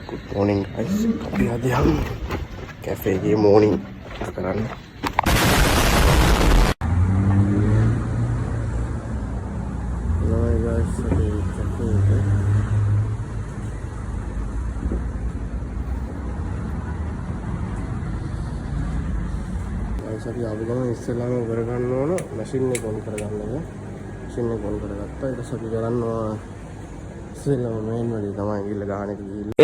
Good morning guys. අපි අද යමු කැෆේ එකේ morning කරන්න. Hello guys, අපි කැෆේ එකේ. අපි ආපු ගමන් ඉස්සෙල්ලාම ඉවර ගන්න ඕන මැෂින් එක ඔන් කරගන්න ඕන. මැෂින් එක ඔන් කරගත්තා. ඊට පස්සේ අපි කරන්න ඕන ඉස්සෙල්ලාම මේන් වලේ තමයි ගිල්ල ගහන එක ගිහිල්ලා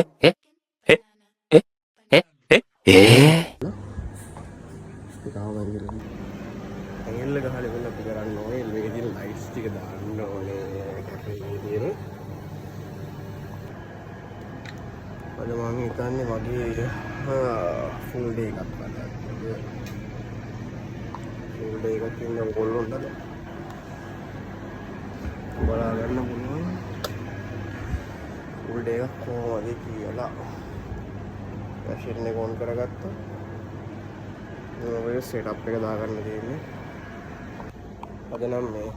ඇඟිල්ල ගහලා ඉන්න අපි කරන්න ඕනේ මේකේ ලයිට්ස් ටික දාන්න ඕනේ කැෆේ එකේ තියෙන. අද මම හිතන්නේ වගේ ෆුල් ඩේ එකක් බලන්න. ෆුල් ඩේ එකක් ඉන්න ඕගොල්ලොන්ට බලා ගන්න පුළුවන්. ෆුල් ඩේ එකක් කොහොමද කියලා මැෂින් එක ඔන් කරගත්තා. ඔය සෙටප් එක දාගන්න තියෙන්නේ. අද නම් මේ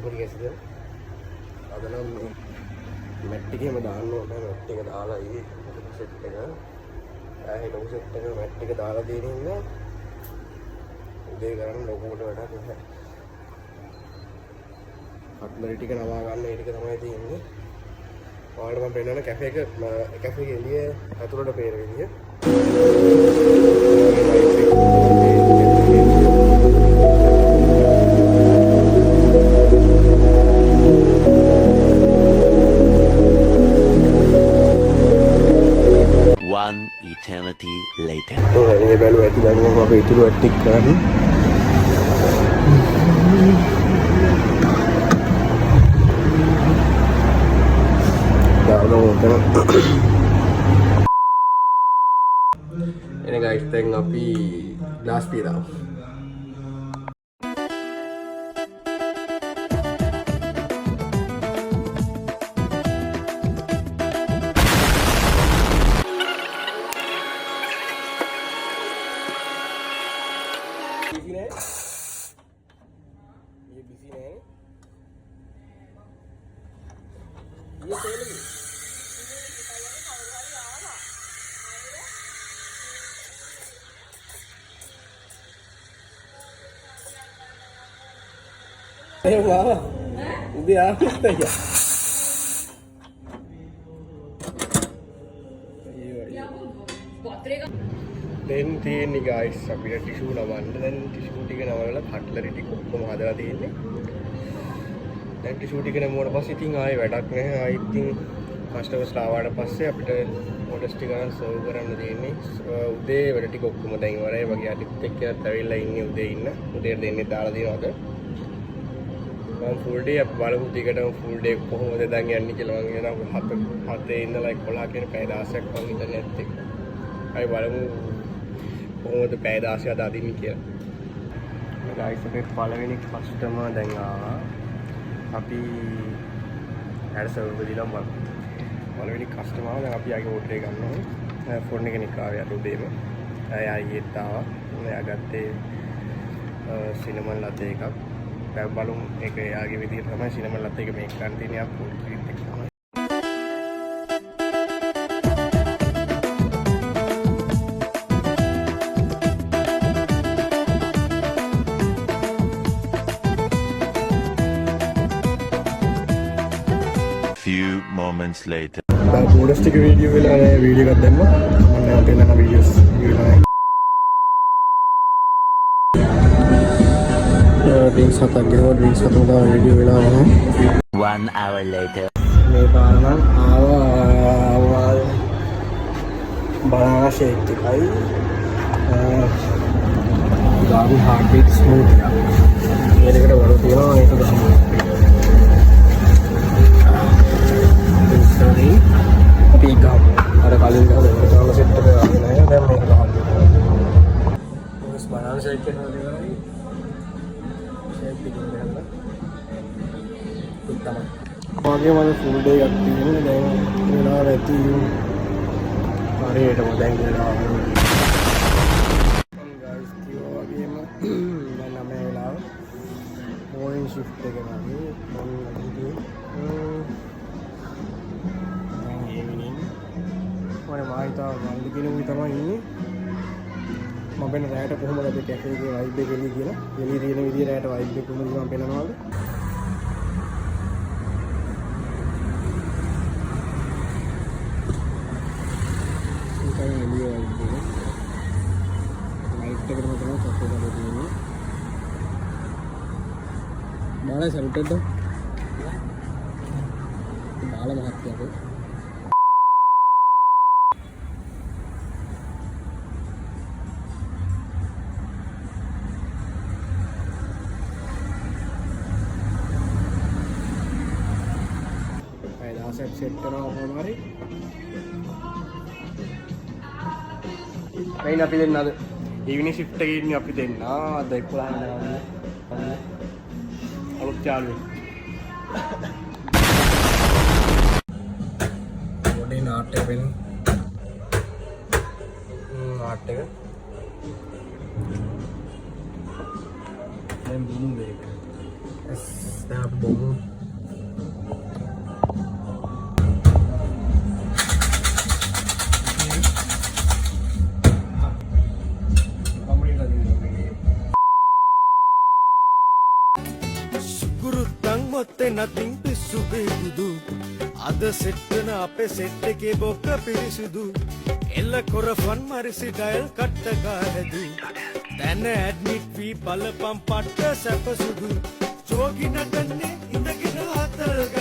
පොඩිගැසද අද නම් මේ මැට් එකේම දාන්න ඕනේ. මැට් එක දාලා ඊ සෙට් එක ආයෙ ලොකු සෙට් එක මැට් එක දාලා දෙන ඉන්න උදේ කරන්න ලොකුවට වැඩක් නැහැ. කට්ලරි ටික නවා ගන්න ඒ ටික තමයි තියෙන්නේ. ඔයාලට මම පෙන්නන කැෆේ එක කැෆේ එකේ එළිය ඇතුළට පේන විදිය. One eternity later. මේ බැලුව ඇති දැන් මම අපේ ඉතුරු ඇටික් කරන්නේ. Ini guys, teng api gas pirau. Ayo bawa, udah habis aja. දැන් තියෙන්නේ guys අපිට ටිෂු නවන්න. දැන් ටිෂු ටික නවලලා කට්ලරි ටික ඔක්කොම හදලා තියෙන්නේ. දැන් ටිෂු ටික නමුවට පස්සේ ඉතින් ආයෙ වැඩක් නැහැ. ආයෙ ඉතින් කස්ටමර්ස්ලා ආවට පස්සේ අපිට ඕඩර්ස් ටික ගන්න සර්ව් කරන්න තියෙන්නේ. උදේ වැඩ ටික ඔක්කොම දැන් ඉවරයි. වගේ අනිත් එක්කත් ඇවිල්ලා ඉන්නේ උදේ ඉන්න. උදේට දෙන්නේ දාලා දිනවද? මම ෆුල් ඩේ අපි බලමු ටිකටම ෆුල් ඩේ කොහොමද දැන් යන්නේ කියලා. මම එනවා 7 ඉඳලා 11 කියන පැය 16ක් වගේ ඉඳලා නැත්තේ. අපි බලමු කොහොමද පැය 16 අද අදින්නේ කියලා. ගයිස් අපේ පළවෙනි කස්ටමර් දැන් ආවා. අපි හැඩ සර්වර් දීලා බලමු. පළවෙනි කස්ටමර් දැන් අපි ආගේ ඕඩර් එක ගන්නවා. ෆෝන් එක නිකාවේ අර උදේම. එයා ඊට ආවා. එයා ගත්තේ සිනමන් ලතේ එකක්. දැන් බලමු ඒක එයාගේ විදිහට තමයි සිනමන් ලතේ එක මේක ගන්න තියෙන්නේ. ආ ෆුල් ක්‍රීට් එක තමයි. Few moments later. දැන් බෝනස් ටික වීඩියෝ වෙලා නැහැ. වීඩියෝ එකක් දැම්මා. මම නැවත එන්න වීඩියෝස් ඉවරයි. ඩ්‍රින්ක්ස් හතක් ගෙනවා. ඩ්‍රින්ක්ස් හතම තමයි වීඩියෝ වෙලා නැහැ. 1 hour later. මේ පාර නම් ආවා බනානා ෂේක් එකයි ගාමි හාට් බීට් ස්මූති එක. මේකට වඩා තියෙනවා ඒක ගන්න. පීගම් අර කලින් ගාව දෙකම සෙට් එක ආවේ නැහැ. දැන් මේක ගහන්න. මොකස් බනානා ෂේක් එක නේද? ෂේක් එක දෙන්න. උත්තම. වගේ මම ෆුල් ඩේ එකක් තියෙනවා. දැන් වෙලාව ඇති හරියටම දැන් වෙලාව. ගයිස් කිව්වා වගේම දැන් නම් මේ වෙලාව morning shift එක වගේ මම මම හිතා මල්ලි කෙනෙකුයි තමයි ඉන්නේ. මම වෙන රැයට කොහොමද අපි කැෆේ එකේ වයිබ් එක එළිය කියලා. එළිය තියෙන විදිය රැයට වයිබ් එක කොහොමද මම පෙන්නනවාද? ඒකයි එළිය වයිබ් එක. ලයිට් එකකට තමයි කැෆේ එක තියෙන්නේ. මාලා සල්ටෙඩ් මාලා මහත්තයාගේ सेट करा हमारे नहीं ना पिले ना इवनिंग शिफ्ट की नहीं आप देना अदय पुरान अब चालू बॉडी नाटे बिन नाटे मैं बूम देख इस तरह बूम මොත්තේ නතින් පිස්සු බේකුදු අද සෙට්ටන අපේ සෙට් එකේ බොක්ක පිරිසුදු එල්ල කොරෆන් මරිසි ඩයල් කට්ට ගාලදු දැන ඇඩ්මිට් වී බලපම් පට්ට සැපසුදු චෝගි නටන්නේ ඉඳගෙන හතල්